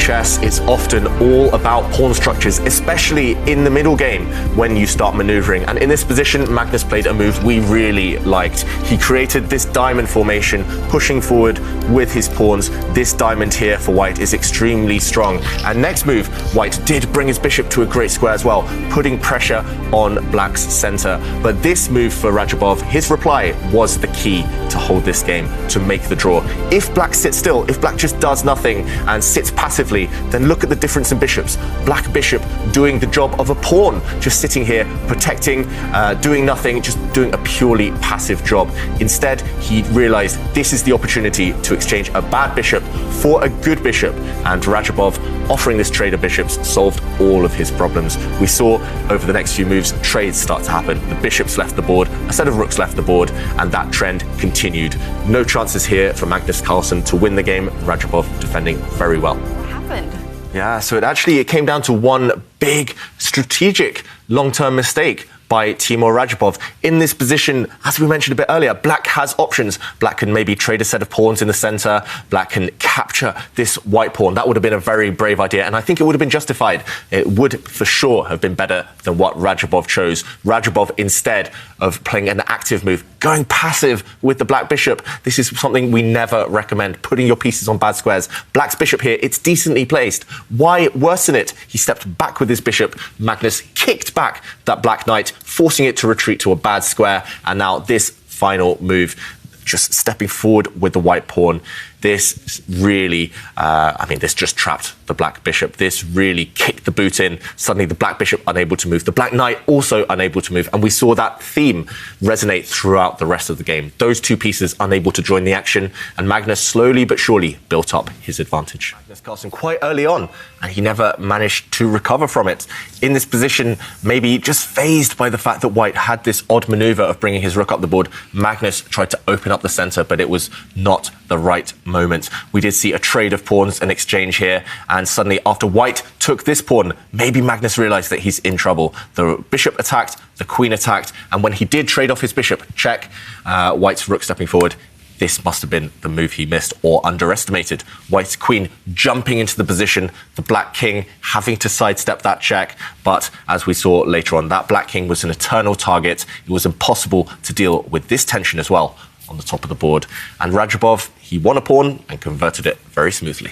chess, it's often all about pawn structures, especially in the middle game when you start maneuvering. And in this position, Magnus played a move we really liked. He created this diamond formation, pushing forward with his pawns. This diamond here for white is extremely strong. And next move, white did bring his bishop to a great square as well, putting pressure on black's center. But this move for Radjabov, his reply was the key to hold this game, to make the draw. If black sits still, if black just does nothing and sits passively, then look at the difference in bishops. Black bishop doing the job of a pawn, just sitting here, protecting, doing nothing, just doing a purely passive job. Instead, he realized this is the opportunity to exchange a bad bishop for a good bishop, and Radjabov offering this trade of bishops solved all of his problems. We saw over the next few moves, trades start to happen. The bishops left the board, a set of rooks left the board, and that trend continued. No chances here for Magnus Carlsen to win the game. Radjabov defending very well. What happened? Yeah, so it came down to one big strategic long-term mistake by Timur Radjabov. In this position, as we mentioned a bit earlier, black has options. Black can maybe trade a set of pawns in the center. Black can capture this white pawn. That would have been a very brave idea, and I think it would have been justified. It would for sure have been better than what Radjabov chose. Radjabov, instead of playing an active move, going passive with the black bishop. This is something we never recommend, putting your pieces on bad squares. Black's bishop here, it's decently placed. Why worsen it? He stepped back with his bishop. Magnus kicked back that black knight, forcing it to retreat to a bad square. And now this final move, just stepping forward with the white pawn. This really, this just trapped the black bishop. This really kicked the boot in. Suddenly the black bishop unable to move. The black knight also unable to move. And we saw that theme resonate throughout the rest of the game. Those two pieces unable to join the action. And Magnus slowly but surely built up his advantage. Magnus Carlsen quite early on, and he never managed to recover from it. In this position, maybe just fazed by the fact that white had this odd maneuver of bringing his rook up the board, Magnus tried to open up the center, but it was not the right moment. We did see a trade of pawns, an exchange here, and suddenly after white took this pawn, maybe Magnus realized that he's in trouble. The bishop attacked, the queen attacked, and when he did trade off his bishop, check, white's rook stepping forward. This must have been the move he missed or underestimated. White's queen jumping into the position, the black king having to sidestep that check. But as we saw later on, that black king was an eternal target. It was impossible to deal with this tension as well on the top of the board. And Radjabov, he won a pawn and converted it very smoothly.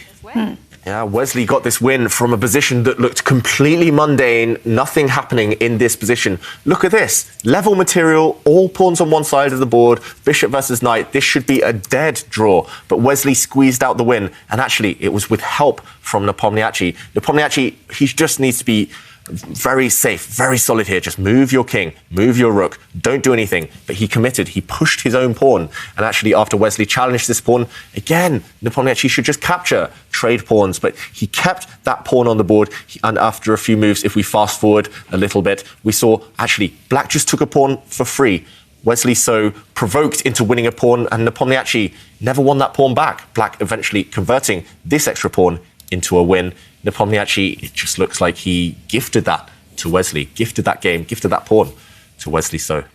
Yeah, Wesley got this win from a position that looked completely mundane, nothing happening in this position. Look at this, level material, all pawns on one side of the board, bishop versus knight. This should be a dead draw, but Wesley squeezed out the win, and actually it was with help from Nepomniachtchi. Nepomniachtchi, he just needs to be very safe, very solid here. Just move your king, move your rook, don't do anything. But he committed, he pushed his own pawn. And actually after Wesley challenged this pawn, again, Nepomniachtchi should just capture, trade pawns. But he kept that pawn on the board. And after a few moves, if we fast forward a little bit, we saw actually black just took a pawn for free. Wesley so provoked into winning a pawn, and Nepomniachtchi never won that pawn back. Black eventually converting this extra pawn into a win. Nepomniachtchi, it just looks like he gifted that to Wesley, gifted that game, gifted that pawn to Wesley So.